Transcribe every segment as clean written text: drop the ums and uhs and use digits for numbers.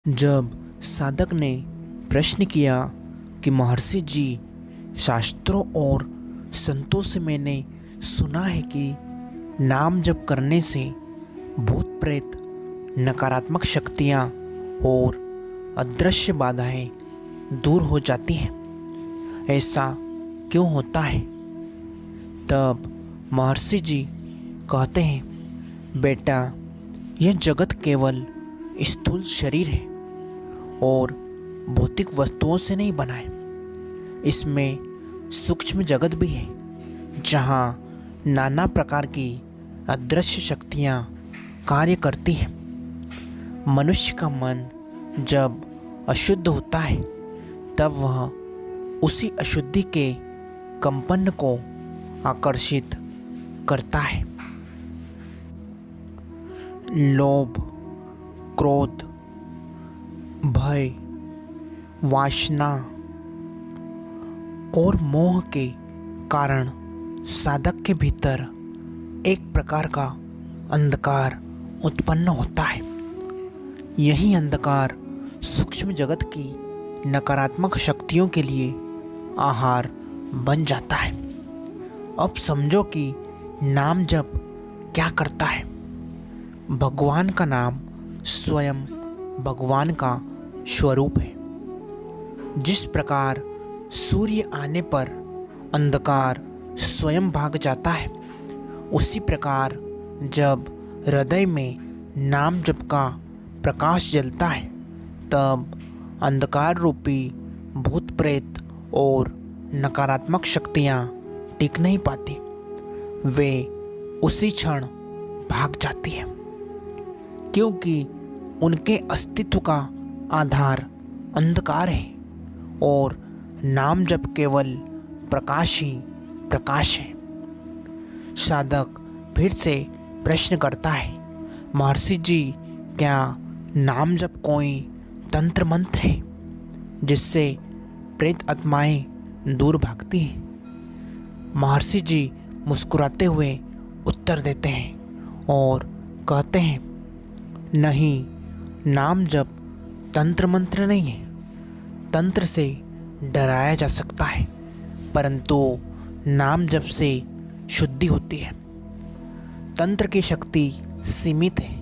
जब साधक ने प्रश्न किया कि महर्षि जी, शास्त्रों और संतों से मैंने सुना है कि नाम जप करने से भूत प्रेत, नकारात्मक शक्तियाँ और अदृश्य बाधाएं दूर हो जाती हैं, ऐसा क्यों होता है? तब महर्षि जी कहते हैं, बेटा, यह जगत केवल स्थूल शरीर है और भौतिक वस्तुओं से नहीं बना है। इसमें सूक्ष्म जगत भी है, जहाँ नाना प्रकार की अदृश्य शक्तियाँ कार्य करती हैं। मनुष्य का मन जब अशुद्ध होता है, तब वह उसी अशुद्धि के कंपन को आकर्षित करता है। लोभ, क्रोध, भय, वासना और मोह के कारण साधक के भीतर एक प्रकार का अंधकार उत्पन्न होता है। यही अंधकार सूक्ष्म जगत की नकारात्मक शक्तियों के लिए आहार बन जाता है। अब समझो कि नाम जप क्या करता है। भगवान का नाम स्वयं भगवान का स्वरूप है। जिस प्रकार सूर्य आने पर अंधकार स्वयं भाग जाता है, उसी प्रकार जब हृदय में नाम जप का प्रकाश जलता है, तब अंधकार रूपी भूत प्रेत और नकारात्मक शक्तियाँ टिक नहीं पाती, वे उसी क्षण भाग जाती हैं, क्योंकि उनके अस्तित्व का आधार अंधकार है और नाम जप केवल प्रकाश ही प्रकाश है। साधक फिर से प्रश्न करता है, महर्षि जी, क्या नाम जप कोई तंत्र मंत्र है जिससे प्रेत आत्माएं दूर भागती हैं? महर्षि जी मुस्कुराते हुए उत्तर देते हैं और कहते हैं, नहीं, नाम जप तंत्र मंत्र नहीं है। तंत्र से डराया जा सकता है, परंतु नाम जप से शुद्धि होती है। तंत्र की शक्ति सीमित है,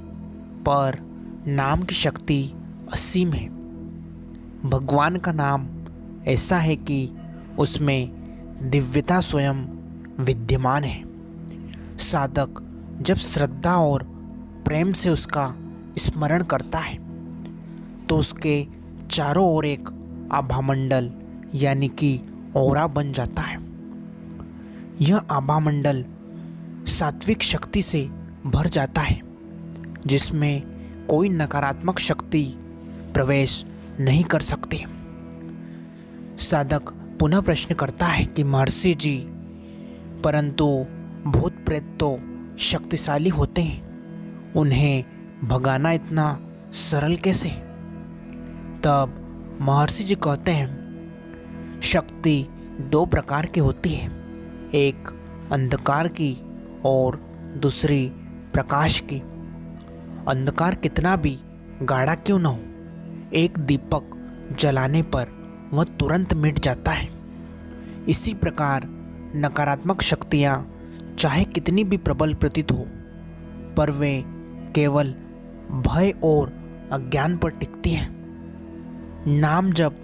पर नाम की शक्ति असीम है। भगवान का नाम ऐसा है कि उसमें दिव्यता स्वयं विद्यमान है। साधक जब श्रद्धा और प्रेम से उसका स्मरण करता है, तो उसके चारों ओर एक आभामंडल यानी कि औरा बन जाता है। यह आभामंडल सात्विक शक्ति से भर जाता है, जिसमें कोई नकारात्मक शक्ति प्रवेश नहीं कर सकती। साधक पुनः प्रश्न करता है कि महर्षि जी, परंतु भूत प्रेत तो शक्तिशाली होते हैं, उन्हें भगाना इतना सरल कैसे? तब महर्षि जी कहते हैं, शक्ति दो प्रकार की होती है, एक अंधकार की और दूसरी प्रकाश की। अंधकार कितना भी गाढ़ा क्यों न हो, एक दीपक जलाने पर वह तुरंत मिट जाता है। इसी प्रकार नकारात्मक शक्तियाँ चाहे कितनी भी प्रबल प्रतीत हो, पर वे केवल भय और अज्ञान पर टिकती हैं। नाम जप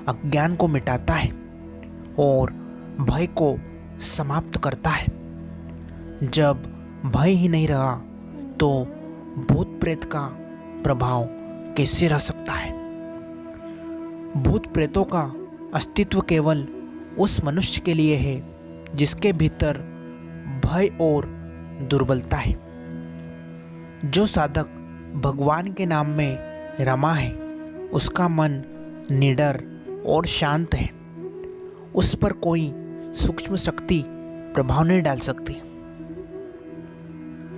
अज्ञान को मिटाता है और भय को समाप्त करता है। जब भय ही नहीं रहा, तो भूत प्रेत का प्रभाव कैसे रह सकता है? भूत प्रेतों का अस्तित्व केवल उस मनुष्य के लिए है जिसके भीतर भय और दुर्बलता है। जो साधक भगवान के नाम में रमा है, उसका मन निडर और शांत है। उस पर कोई सूक्ष्म शक्ति प्रभाव नहीं डाल सकती।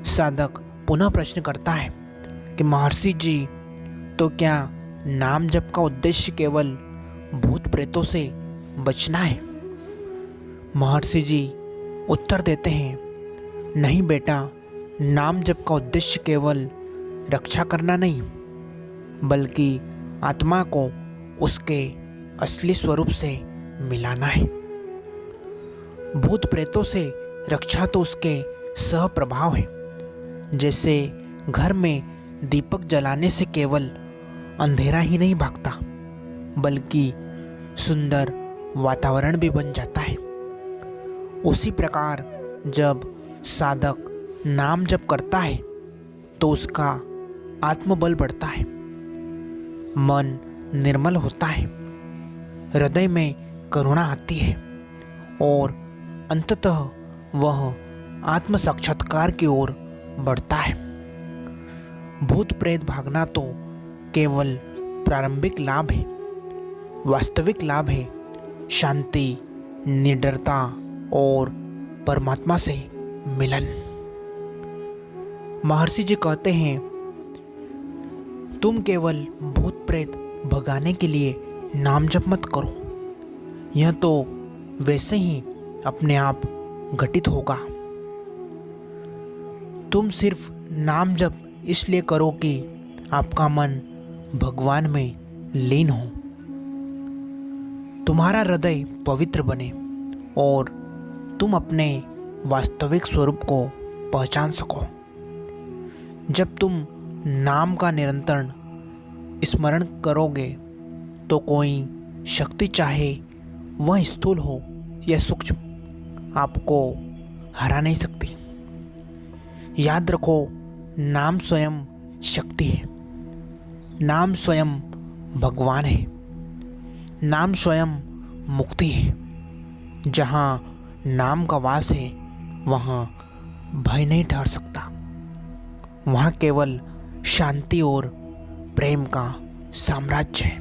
साधक पुनः प्रश्न करता है कि महर्षि जी, तो क्या नाम जप का उद्देश्य केवल भूत प्रेतों से बचना है? महर्षि जी उत्तर देते हैं, नहीं बेटा, नाम जप का उद्देश्य केवल रक्षा करना नहीं, बल्कि आत्मा को उसके असली स्वरूप से मिलाना है। भूत प्रेतों से रक्षा तो उसके सह प्रभाव है। जैसे घर में दीपक जलाने से केवल अंधेरा ही नहीं भागता, बल्कि सुंदर वातावरण भी बन जाता है। उसी प्रकार जब साधक नाम जप करता है तो उसका आत्मबल बढ़ता है, मन निर्मल होता है, हृदय में करुणा आती है और अंततः वह आत्म साक्षात्कार की ओर बढ़ता है। भूत प्रेत भागना तो केवल प्रारंभिक लाभ है। वास्तविक लाभ है शांति, निडरता और परमात्मा से मिलन। महर्षि जी कहते हैं, तुम केवल भूत प्रेत भगाने के लिए नाम जप मत करो, यह तो वैसे ही अपने आप घटित होगा। तुम सिर्फ नाम जप इसलिए करो कि आपका मन भगवान में लीन हो, तुम्हारा हृदय पवित्र बने और तुम अपने वास्तविक स्वरूप को पहचान सको। जब तुम नाम का निरंतर स्मरण करोगे तो कोई शक्ति, चाहे वह स्थूल हो या सूक्ष्म, आपको हरा नहीं सकती। याद रखो, नाम स्वयं शक्ति है, नाम स्वयं भगवान है, नाम स्वयं मुक्ति है। जहाँ नाम का वास है वहाँ भय नहीं ठहर सकता, वहाँ केवल शांति और प्रेम का साम्राज्य है।